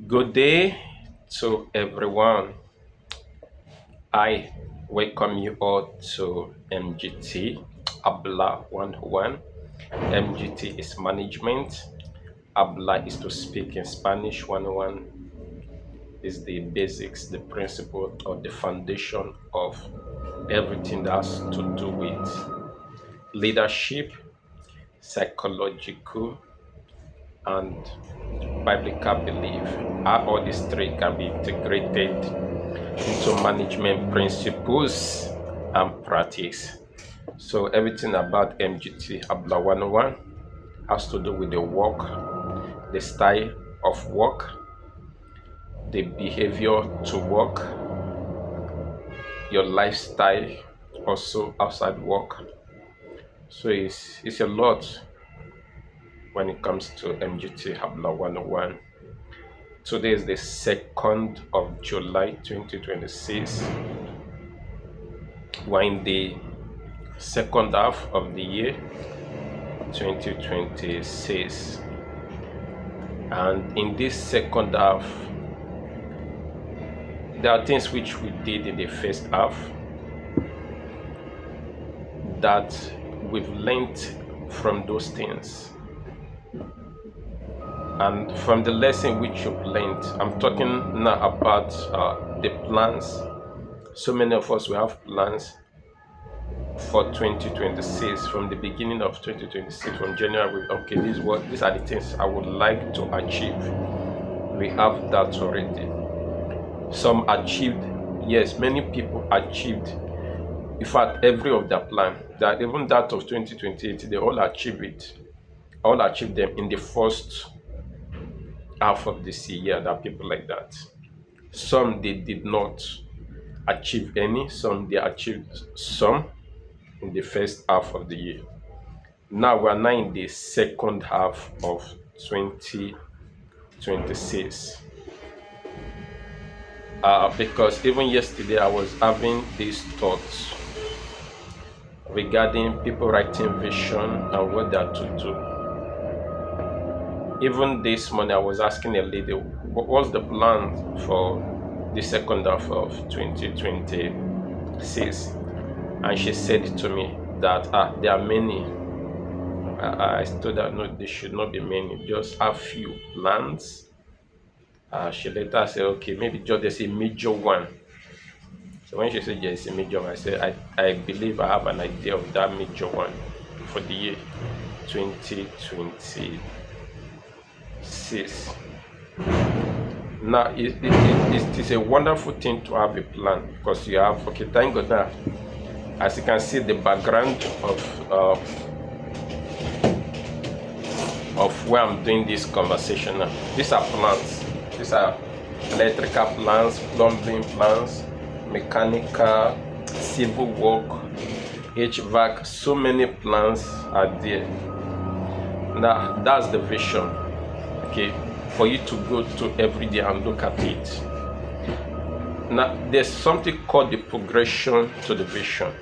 Good day to everyone. I welcome you all to MGT Abla 101. MGT is management. Abla is to speak in Spanish. 101 is the basics, the principle, or the foundation of everything that has to do with leadership, psychological, and biblical belief. How all these three can be integrated into management principles and practice. So everything about MGT Abla 101 has to do with the work, the style of work, the behavior to work, your lifestyle also outside work. So it's a lot when it comes to MGT Habla 101. Today is the 2nd of July 2026. We're in the second half of the year 2026. And in this second half, there are things which we did in the first half that we've learned from those things. And from the lesson which you've learned, I'm talking now about the plans. So many of us will have plans for 2026 from the beginning of 2026, from January. Okay, these are the things I would like to achieve. We have that already. Some achieved, yes, many people achieved. In fact, every of their plan, that even that of 2028, they all achieve it. All achieve them in the first half of this year. There are people like that. Some they did not achieve any, some they achieved some in the first half of the year. Now we're now in the second half of 2026. Because even yesterday I was having these thoughts regarding people writing vision and what they are to do. Even this morning I was asking a lady, what's the plan for the second half of 2026? And she said to me that there are many. I told her no, there should not be many, just a few plans. She later said, okay, maybe just there's a major one. So when she said there's a major one, I said, I believe I have an idea of that major one for the year 2026. Now, it is a wonderful thing to have a plan because you have, okay, thank God that as you can see the background of where I'm doing this conversation now. These are plans. These are electrical plans, plumbing plans, mechanical, civil work, HVAC. So many plans are there. Now that's the vision. Okay, for you to go to every day and look at it. Now there's something called the progression to the vision.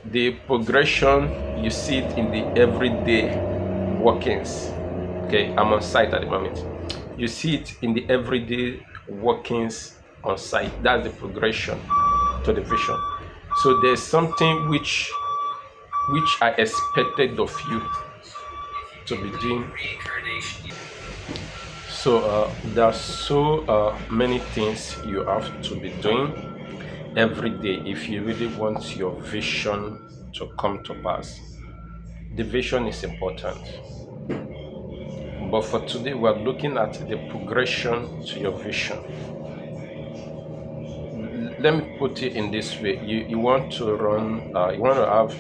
The progression, you see it in the everyday workings. Okay, I'm on site at the moment. You see it in the everyday workings on site. That's the progression to the vision. So there's something which I expected of you to be doing. So there are so many things you have to be doing every day if you really want your vision to come to pass. The vision is important. But for today, we're looking at the progression to your vision. Let me put it in this way: you want to run, you want to have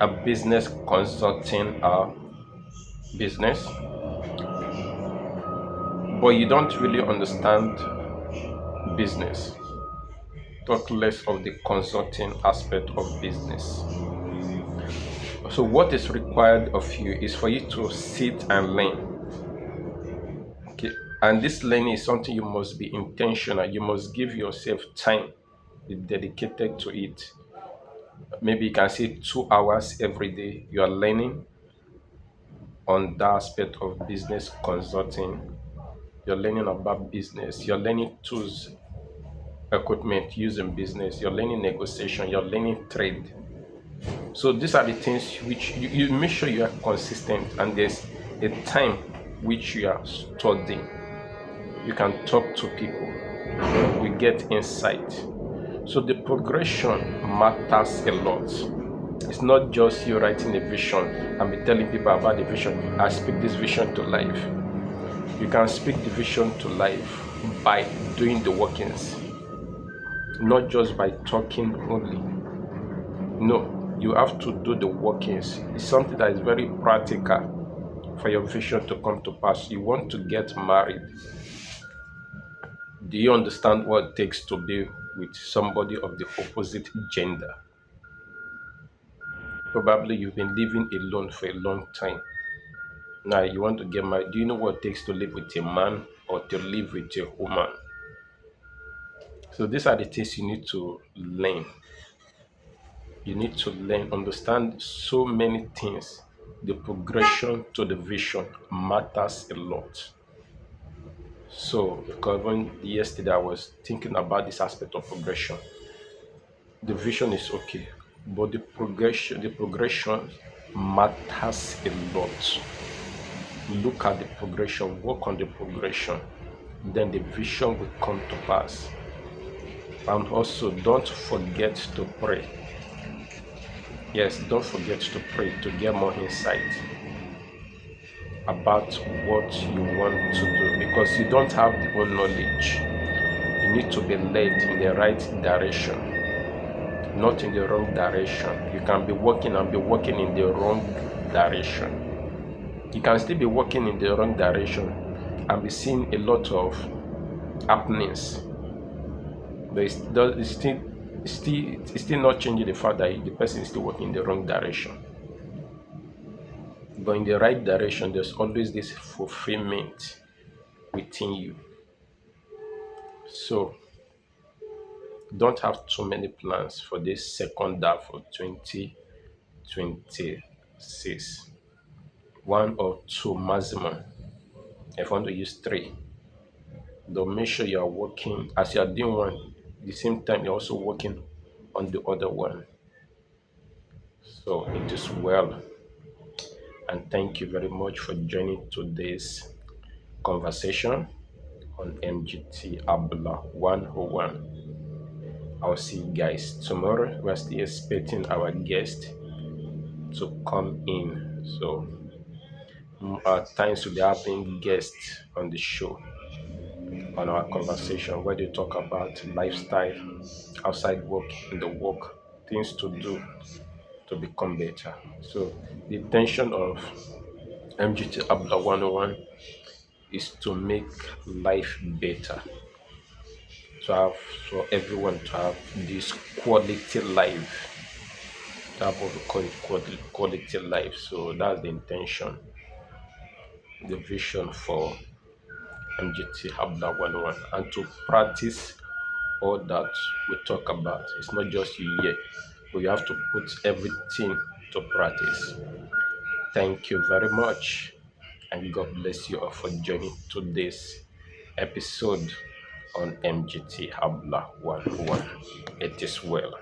a business consulting business, but you don't really understand business. Talk less of the consulting aspect of business. So, what is required of you is for you to sit and learn. Okay, and this learning is something you must be intentional. You must give yourself time, be dedicated to it. Maybe you can say 2 hours every day. You are learning on that aspect of business consulting. you're learning about business, you're learning tools, equipment used in business, you're learning negotiation, you're learning trade. So these are the things which you make sure you are consistent, and there's a time which you are studying. You can talk to people, we get insight. So the progression matters a lot. It's not just you writing a vision and be telling people about the vision. I speak this vision to life. You can speak the vision to life by doing the workings, not just by talking only. No, you have to do the workings. It's something that is very practical for your vision to come to pass. You want to get married. Do you understand what it takes to be with somebody of the opposite gender? Probably you've been living alone for a long time. Now you want to get married. Do you know what it takes to live with a man or to live with a woman? So these are the things you need to learn. You need to learn, understand so many things. The progression to the vision matters a lot. So, because when yesterday I was thinking about this aspect of progression, the vision is okay, but the progression matters a lot. Look at the progression, work on the progression, then the vision will come to pass. And also, don't forget to pray. Yes, don't forget to pray to get more insight about what you want to do, because you don't have the whole knowledge. You need to be led in the right direction, not in the wrong direction. You can be working and be working in the wrong direction. You can still be working in the wrong direction and be seeing a lot of happenings, but it's still not changing the fact that the person is still working in the wrong direction. But in the right direction, there's always this fulfillment within you. So don't have too many plans for this second half of 2026. One or two maximum. If you want to use three, don't make sure you are working as you are doing one. At the same time, you're also working on the other one. So it is well. And thank you very much for joining today's conversation on MGT Abla 101. I'll see you guys tomorrow. We're still expecting our guest to come in. So, at times we'll be having guests on the show, on our conversation, where they talk about lifestyle, outside work, in the work, things to do to become better. So, the intention of MGT Abla 101 is to make life better, to have for everyone to have this quality life, to have what we call it quality life. So that's the intention, the vision for MGT Habla 101, and to practice all that we talk about. It's not just you here, but you have to put everything to practice. Thank you very much, and God bless you all for joining today's episode on MGT Habla 101. It is well.